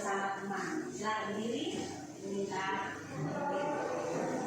bersama teman. Silakan berdiri, minta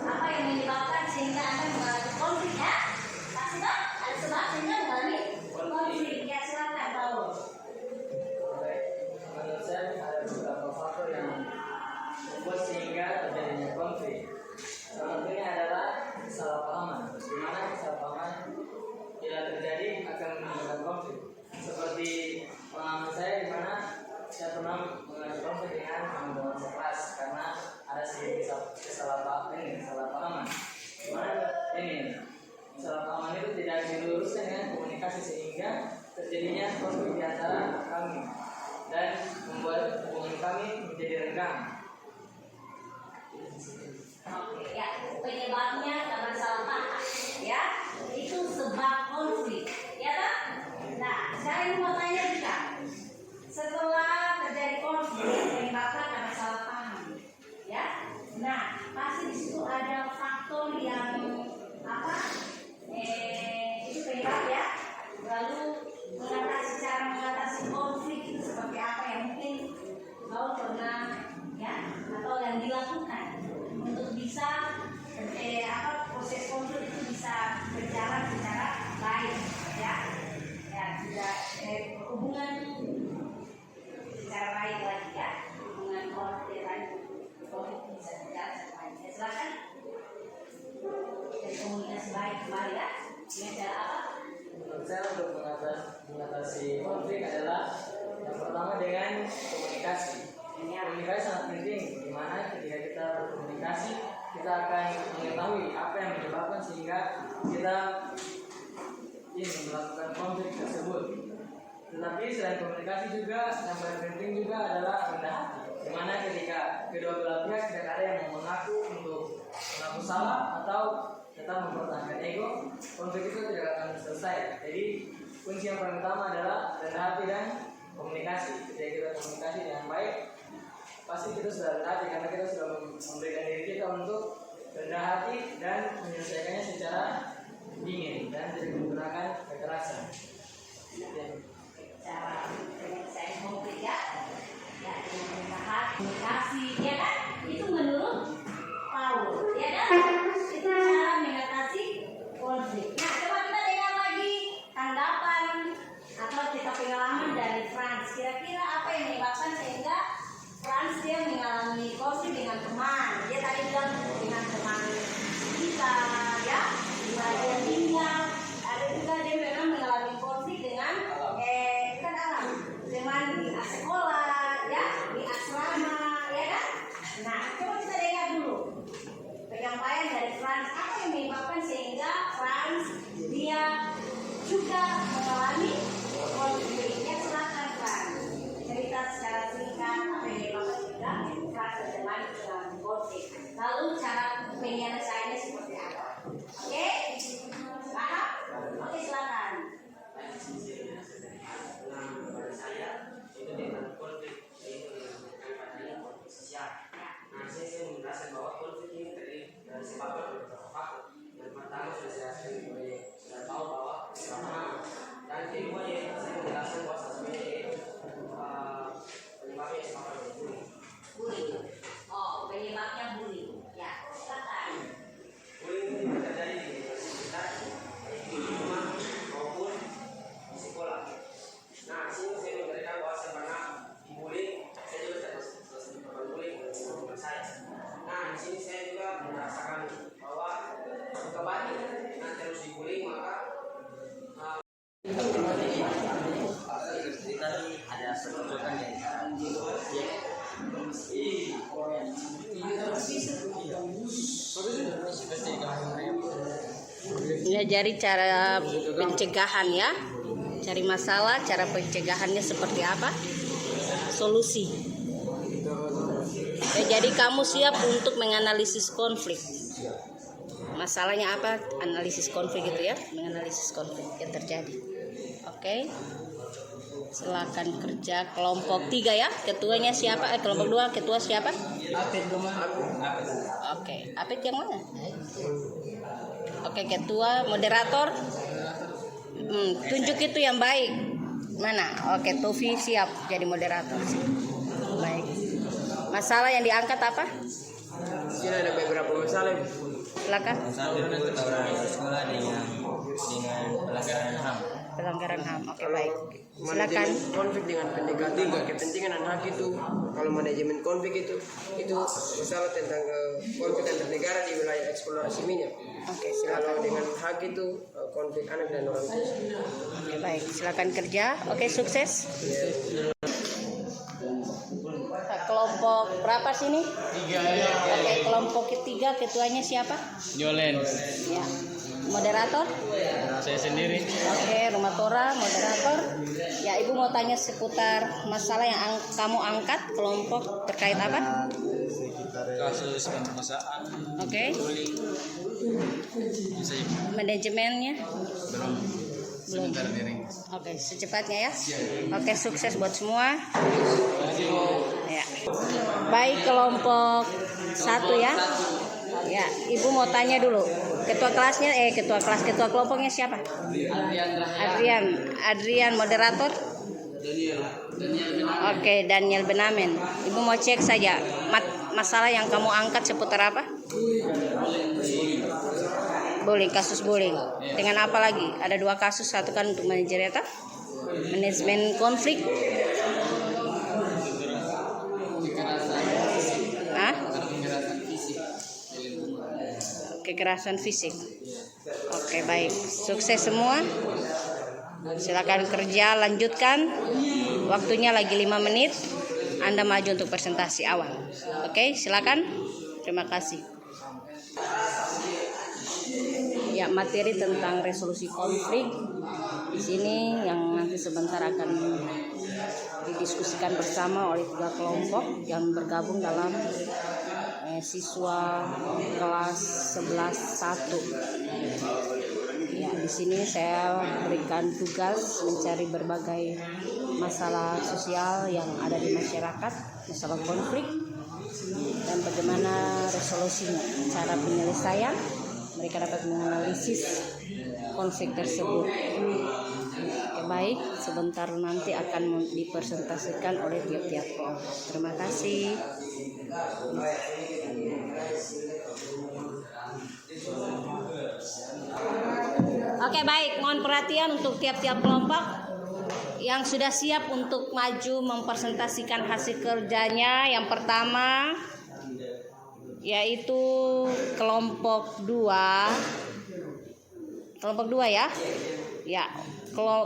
apa yang menyebabkan sehingga Anda mengalami konflik ya? Pasti tak? Ada sebab sehingga mengalami konflik. Ya silakan Paul. Menurut saya ada beberapa faktor yang membuat sehingga terjadinya konflik. Salah satunya adalah kesalahpahaman. Di mana kesalahpahaman bila terjadi akan menimbulkan konflik. Seperti pengalaman saya di mana saya pernah mengalami konflik dengan teman-teman sekelas karena ada sedikit kesalahpahaman. Di mana ini kesalahpahaman itu tidak diluruskan dengan komunikasi sehingga terjadinya konflik di antara kami dan membuat hubungan kami menjadi renggang. Oke, ya penyebabnya karena salah paham, ya itu sebab konflik, ya tak? Nah, saya mau tanya juga, setelah terjadi konflik menyebabkan karena salah paham, ya, nah pasti di situ ada faktor yang apa? Itu penyebab ya. Lalu cara mengatasi konflik itu seperti apa yang mungkin kau pernah ya atau yang dilakukan untuk bisa proses konflik itu bisa berjalan secara baik ya tidak hubungan secara baik lagi ya hubungan konflik bisa berjalan secara baik ya, silakan dan komunikasi baik kembali ya dengan cara apa? Menurut saya untuk mengatasi konflik adalah yang pertama dengan komunikasi. Komunikasi sangat penting, di mana ketika kita berkomunikasi kita akan mengetahui apa yang menyebabkan sehingga kita melakukan konflik tersebut. Tetapi selain komunikasi juga yang paling penting juga adalah rendah hati, di mana ketika kedua belah pihak tidak ada yang mengaku salah atau tetap mempertahankan ego, konflik itu tidak akan selesai. Jadi kunci yang paling utama adalah rendah hati dan komunikasi. Ketika kita komunikasi dengan baik, pasti kita sudah rendah hati karena kita sudah memberikan diri kita untuk rendah hati dan menyelesaikannya secara dingin dan tidak menggunakan kekerasan. Cara penyelesaian konflik ya dengan rendah hati, komunikasi, ya kan? Itu menurut Paul, ya kan? Itu cara mengatasi konflik. Nah, coba kita dengar lagi tanggapan atau cerita pengalaman dari Franz. Kira-kira apa yang menyebabkan sehingga Franz dia mengalami konflik dengan teman? Dia tadi bilang dengan teman kita, ya, di mana dia tinggal. Ada juga dia memang mengalami konflik dengan teman di sekolah, ya, di asrama, ya kan? Nah, coba kita dengar dulu penyampaian dari Franz apa yang menyebabkan sehingga Franz dia juga mengalami konflik. Ya silakan Franz cerita secara singkat apa yang menyebabkan sehingga Franz dan teman mengalami konflik. Lalu cara penyelesaiannya seperti apa? Oke? Paham? Oke silakan. Pada saya itu dengan konflik itu dengan konflik sosial. Nah, saya menjelaskan bahwa konflik ini terdiri dari sebabnya beberapa faktor. Yang pertama sudah saya sudah tahu bahwa kesalahpahaman. Dan kedua yaitu saya menjelaskan bahwa sesungguhnya yaitu penyebabnya disebabkan oleh bullying. Oh, penyebabnya bullying. Ya, silakan. Bullying ini terjadi di sekitar baik di rumah maupun di sekolah. Nah, di sini saya memberikan bahwa saya pernah dibullying. Saya juga selesai dibullying oleh teman saya. Nah, di sini saya juga merasakan bahwa kembali terus dibullying maka Ada pertunjukan Ya, jadi cara pencegahan ya. Cari masalah, cara pencegahannya seperti apa? Solusi. Ya, jadi kamu siap untuk menganalisis konflik. Masalahnya apa? Analisis konflik itu ya, menganalisis konflik yang terjadi. Oke. Silakan kerja kelompok 3 ya. Ketuanya siapa? Kelompok 2 ketua siapa? Oke, Apit yang mana? Oke, ketua, moderator. Tunjuk itu yang baik. Mana? Oke, Tofi siap jadi moderator. Baik. Masalah yang diangkat apa? Di sini ada beberapa masalah. Silakan. Satu itu tawuran sekolah dengan pelanggaran HAM. Pelanggaran HAM. Oke, baik. Silakan. Manajemen konflik dengan pendekatan kepentingan dan hak itu, kalau manajemen konflik itu masalah tentang konflik antar negara di wilayah eksplorasi minyak. Oke, Kalau silakan. dengan hak itu konflik anak dan orang tua. Oke, baik. Silakan kerja. Oke, sukses. Kelompok berapa sini? 3. Oke, kelompok ketiga ketuanya siapa? Jolen, Ya. Moderator? saya sendiri. Oke, Rumah Tora, moderator. Ya, Ibu mau tanya seputar masalah yang kamu angkat, kelompok terkait apa? Kasus pemerkosaan, Oke. bullying, bisa Manajemennya? belum sebentar miring. Oke, secepatnya ya. Oke, sukses buat semua. Ya. Baik, kelompok 1 ya. Ya, Ibu mau tanya dulu. Ketua kelompoknya siapa? Adrian, moderator. Oke, Daniel Benamen. Ibu mau cek saja masalah yang kamu angkat seputar apa? Bullying, kasus bullying. Dengan apa lagi? Ada 2 kasus, satu kan untuk manajemen konflik. Hah? Kekerasan fisik. Oke, baik. Sukses semua. Silakan kerja, lanjutkan. Waktunya lagi 5 menit. Anda maju untuk presentasi awal. Oke, silakan. Terima kasih. Ya, materi tentang resolusi konflik di sini yang nanti sebentar akan didiskusikan bersama oleh 3 kelompok yang bergabung dalam siswa kelas 11-1. Ya, di sini saya berikan tugas mencari berbagai masalah sosial yang ada di masyarakat, masalah konflik, dan bagaimana resolusinya, cara penyelesaian. Mereka dapat menganalisis konflik tersebut. Oke, baik, sebentar nanti akan dipresentasikan oleh tiap-tiap kelompok. Terima kasih. Oke, baik, mohon perhatian untuk tiap-tiap kelompok yang sudah siap untuk maju mempresentasikan hasil kerjanya. Yang pertama yaitu kelompok 2 ya. Ya,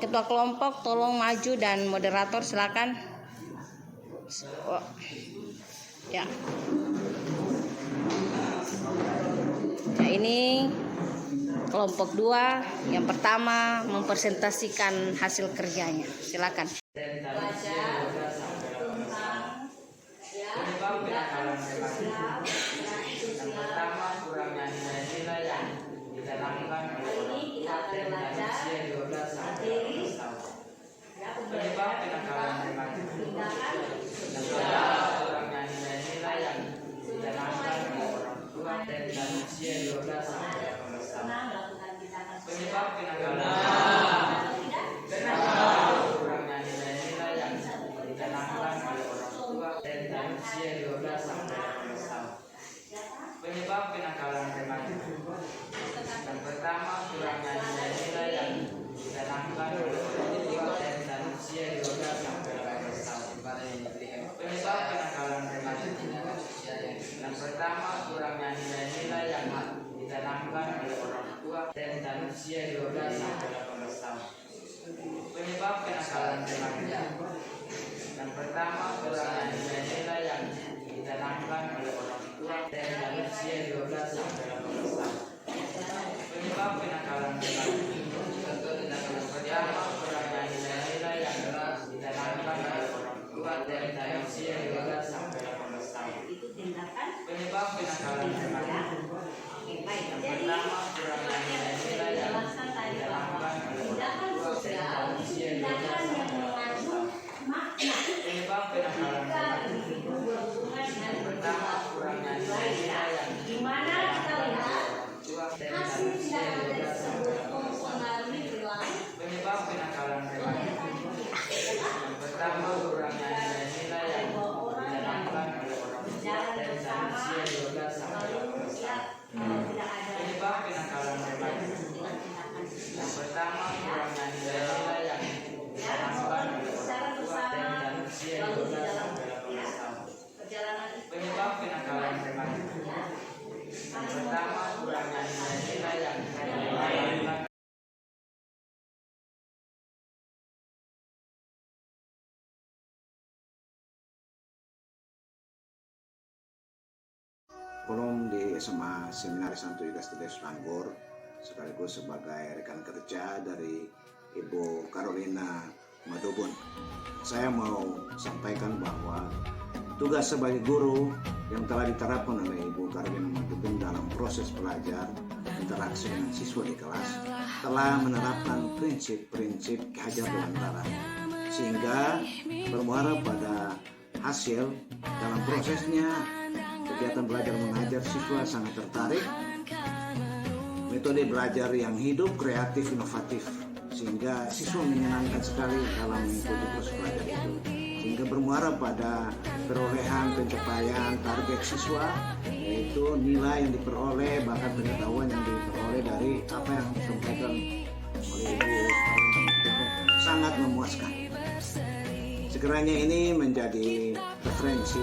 ketua kelompok tolong maju dan moderator silakan. Ya. Ya, ini kelompok 2 yang pertama mempresentasikan hasil kerjanya. Silakan. Yang pertama, kurangnya nilai-nilai yang ditanamkan oleh orang tua dan usia 12 sampai 18 tahun. Penyebab kenakalan remaja. Yang kedua, kurangnya nilai-nilai yang ditanamkan oleh orang tua dan usia 12 sampai 18 tahun. Penyebab kenakalan kurangnya nilai-nilai yang ditanamkan oleh orang tua dan usia 12 sampai 18 tahun. Penyebab kenakalan remaja. Yang pertama, kurangnya nilai-nilai yang ditanamkan oleh orang tua dan usia 12 sampai 18 tahun. Penyebab kenakalan remaja. Yang pertama, kurangnya nilai-nilai yang ditanamkan oleh orang tua dan usia 12 sampai 18 tahun. Penyebab kenakalan remaja. Yang pertama, kurangnya nilai-nilai yang ditanamkan oleh orang tua dan usia 12 sampai 18 tahun. Penyebab kenakalan remaja. Yang pertama, kurangnya nilai-nilai yang ditanamkan oleh orang tua dan usia 12 sampai 18 tahun. Penyebab kenakalan remaja. Yang pertama, kurangnya nilai-nilai yang ditanamkan oleh orang tua dan usia 12 sampai 18 tahun. Penyebab kenakalan remaja. Yang pertama, kurangnya nilai-nilai yang ditanamkan oleh orang tua dan usia 12 sampai 18 tahun. Penyebab kenakalan remaja. Yang pertama, kurangnya nilai-nilai yang ditanamkan oleh orang kurikulum di SMA Seminar Santo Yudas Tadeusz Langgur, sekaligus sebagai rekan kerja dari Ibu Carolina Madubun. Saya mau sampaikan bahwa tugas sebagai guru yang telah diterapkan oleh Ibu Carolina Madubun dalam proses belajar interaksi dengan siswa di kelas telah menerapkan prinsip-prinsip hajar dewantara, sehingga bermuara pada hasil dalam prosesnya kegiatan belajar mengajar. Siswa sangat tertarik metode belajar yang hidup, kreatif, inovatif, sehingga siswa menyenangkan sekali dalam mengikuti proses belajar itu, sehingga bermuara pada perolehan pencapaian target siswa, yaitu nilai yang diperoleh, bahkan pengetahuan yang diperoleh dari apa yang disampaikan oleh Ibu sangat memuaskan. Sekiranya ini menjadi referensi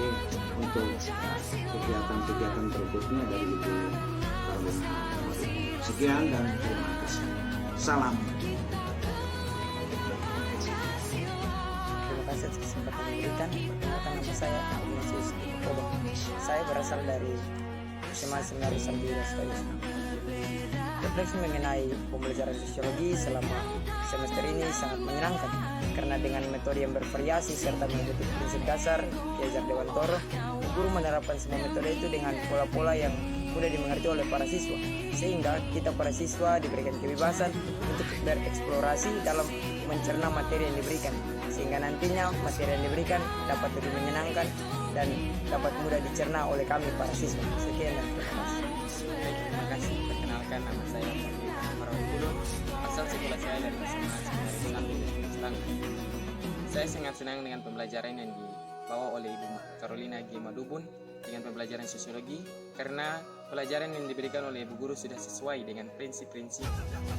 untuk kegiatan-kegiatan berikutnya dari Ibu Carolina. Sekian dan terima kasih. Salam. Terima kasih atas kesempatan yang diberikan. Perkenalkan, nama saya Ignatius Kobo. Saya berasal dari SMA Seminar Santo Yudas Tadeusz. Refleksi mengenai pembelajaran sosiologi selama semester ini sangat menyenangkan, karena dengan metode yang bervariasi serta mengikuti prinsip dasar Ki-Hajar Dewantara, guru menerapkan semua metode itu dengan pola-pola yang mudah dimengerti oleh para siswa, sehingga kita para siswa diberikan kebebasan untuk bereksplorasi dalam mencerna materi yang diberikan, sehingga nantinya materi yang diberikan dapat lebih menyenangkan dan dapat mudah dicerna oleh kami para siswa. Sekian dan terima kasih. Terima kasih. Perkenalkan, nama saya Marwan Bulu, asal sekolah saya dari SMA Santo Yudas Langgur. Saya sangat senang dengan pembelajaran yang dibawa oleh Ibu Carolina G. Madubun dengan pembelajaran sosiologi, karena pelajaran yang diberikan oleh Ibu Guru sudah sesuai dengan prinsip-prinsip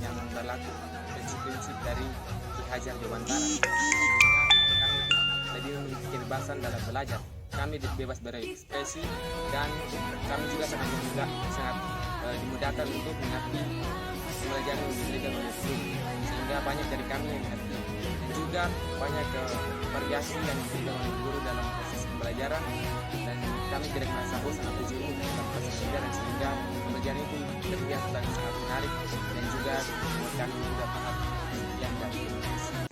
yang berlaku, prinsip-prinsip dari Ki-Hajar Dewantara. Kami lebih memiliki kebebasan dalam belajar. Kami bebas berekspresi dan kami juga sangat dimudahkan untuk mengerti pelajaran yang diberikan oleh guru, sehingga banyak dari kami yang mengerti, dan juga banyak variasi yang diberikan oleh guru dalam proses pembelajaran, dan kami tidak merasa bosan atau jenuh dalam proses pembelajaran, sehingga pembelajaran itu terlihat sangat menarik dan juga membuat kami juga paham yang baik.